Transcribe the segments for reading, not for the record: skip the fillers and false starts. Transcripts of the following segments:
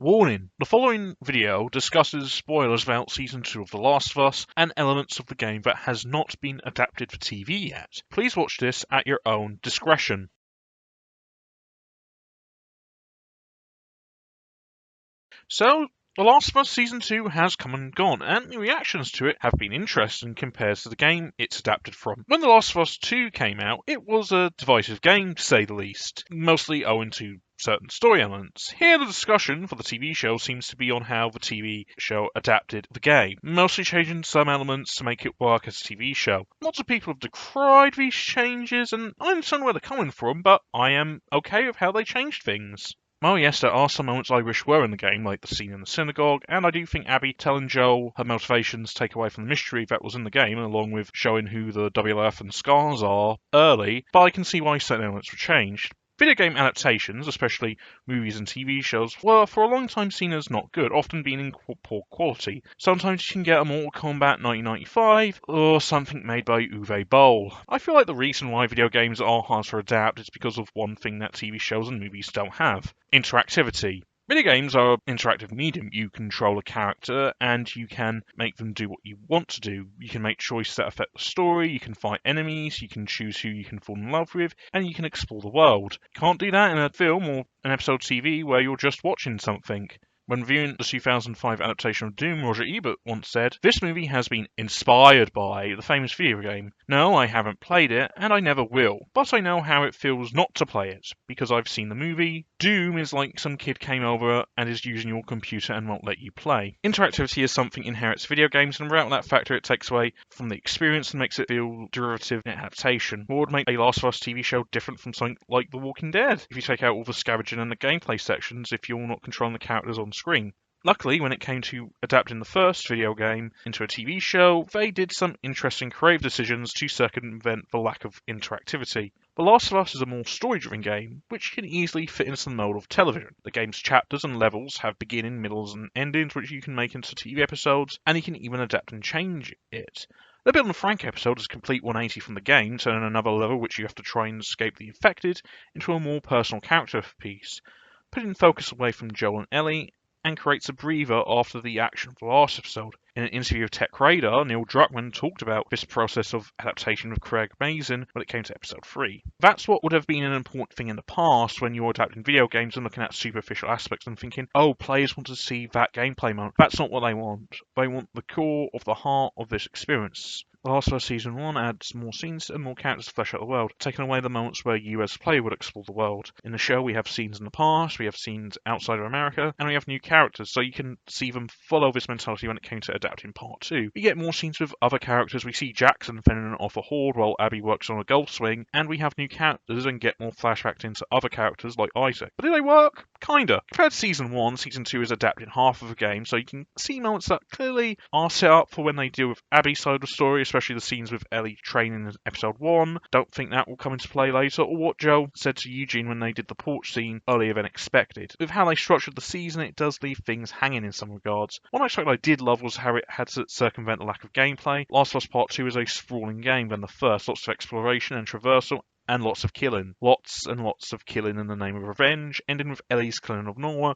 Warning: the following video discusses spoilers about Season 2 of The Last of Us and elements of the game that has not been adapted for TV yet. Please watch this at your own discretion. So, The Last of Us Season 2 has come and gone, and the reactions to it have been interesting compared to the game it's adapted from. When The Last of Us 2 came out, it was a divisive game, to say the least, mostly owing to certain story elements. Here the discussion for the TV show seems to be on how the TV show adapted the game, mostly changing some elements to make it work as a TV show. Lots of people have decried these changes, and I understand where they're coming from, but I am okay with how they changed things. Oh yes, there are some moments I wish were in the game, like the scene in the synagogue, and I do think Abby telling Joel her motivations take away from the mystery that was in the game, along with showing who the WLF and Scars are early, but I can see why certain elements were changed. Video game adaptations, especially movies and TV shows, were for a long time seen as not good, often being in poor quality. Sometimes you can get a Mortal Kombat 1995 or something made by Uwe Boll. I feel like the reason why video games are hard to adapt is because of one thing that TV shows and movies don't have: interactivity. Video games are an interactive medium. You control a character and you can make them do what you want to do. You can make choices that affect the story, you can fight enemies, you can choose who you can fall in love with, and you can explore the world. You can't do that in a film or an episode of TV where you're just watching something. When viewing the 2005 adaptation of Doom, Roger Ebert once said, "This movie has been inspired by the famous video game. No, I haven't played it, and I never will, but I know how it feels not to play it, because I've seen the movie. Doom is like some kid came over and is using your computer and won't let you play." Interactivity is something inherits video games, and without that factor it takes away from the experience and makes it feel derivative in adaptation. What would make a Last of Us TV show different from something like The Walking Dead? If you take out all the scavenging and the gameplay sections, if you're not controlling the characters on screen. Luckily, when it came to adapting the first video game into a TV show, they did some interesting creative decisions to circumvent the lack of interactivity. The Last of Us is a more story-driven game, which can easily fit into the mold of television. The game's chapters and levels have beginning, middles, and endings which you can make into TV episodes, and you can even adapt and change it. The Bill and Frank episode is a complete 180 from the game, turning another level which you have to try and escape the infected into a more personal character piece, putting focus away from Joel and Ellie, and creates a breather after the action of the last episode. In an interview with Tech Radar, Neil Druckmann talked about this process of adaptation with Craig Mazin when it came to episode 3. That's what would have been an important thing in the past when you're adapting video games and looking at superficial aspects and thinking, oh, players want to see that gameplay moment. That's not what they want. They want the core of the heart of this experience. The Last of Us Season 1 adds more scenes and more characters to flesh out the world, taking away the moments where you as a player would explore the world. In the show we have scenes in the past, we have scenes outside of America, and we have new characters, so you can see them follow this mentality when it came to adapting Part 2. We get more scenes with other characters, we see Jackson fending off a horde while Abby works on a golf swing, and we have new characters and get more flashbacks into other characters like Isaac. But do they work? Kinda. Compared to Season 1, Season 2 is adapting half of the game, so you can see moments that clearly are set up for when they deal with Abby's side of the story, especially the scenes with Ellie training in episode 1. Don't think that will come into play later, or what Joe said to Eugene when they did the porch scene earlier than expected. With how they structured the season, it does leave things hanging in some regards. One aspect I did love was how it had to circumvent the lack of gameplay. Last of Us Part 2 is a sprawling game than the first, lots of exploration and traversal, and lots of killing. Lots and lots of killing in the name of revenge, ending with Ellie's killing of Nora.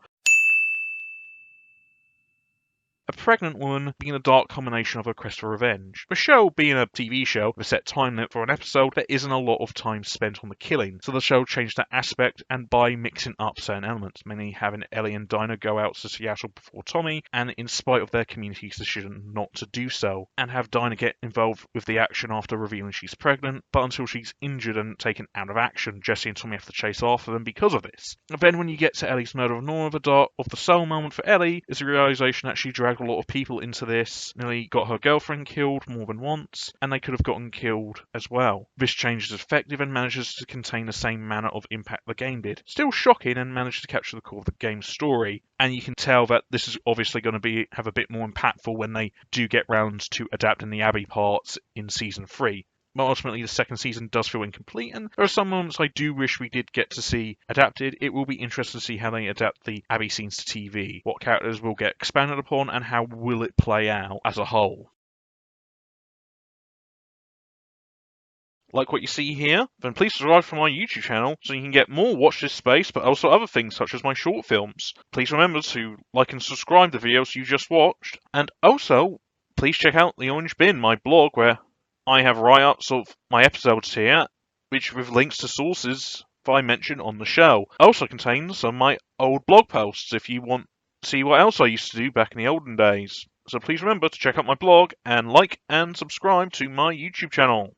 A pregnant woman being a dark combination of her quest for revenge. The show being a TV show with a set time limit for an episode, there isn't a lot of time spent on the killing, so the show changed that aspect and by mixing up certain elements, mainly having Ellie and Dinah go out to Seattle before Tommy, and in spite of their community's decision not to do so, and have Dinah get involved with the action after revealing she's pregnant, but until she's injured and taken out of action, Jesse and Tommy have to chase after them because of this. Then when you get to Ellie's murder of Nora, the dark of the soul moment for Ellie is the realization that she dragged a lot of people into this, nearly got her girlfriend killed more than once, and they could have gotten killed as well. This change is effective and manages to contain the same manner of impact the game did. Still shocking and managed to capture the core of the game's story, and you can tell that this is obviously going to have a bit more impactful when they do get round to adapting the Abby parts in Season 3. But ultimately the second season does feel incomplete, and there are some moments I do wish we did get to see adapted. It will be interesting to see how they adapt the Abby scenes to TV, what characters will get expanded upon, and how will it play out as a whole. like what you see here, then please subscribe to my YouTube channel so you can get more Watch This Space, but also other things such as my short films. Please remember to like and subscribe to the videos you just watched, and also please check out the Orange Bin, my blog, where I have write-ups of my episodes here, which with links to sources that I mentioned on the show. Also contains some of my old blog posts if you want to see what else I used to do back in the olden days. So please remember to check out my blog and like and subscribe to my YouTube channel.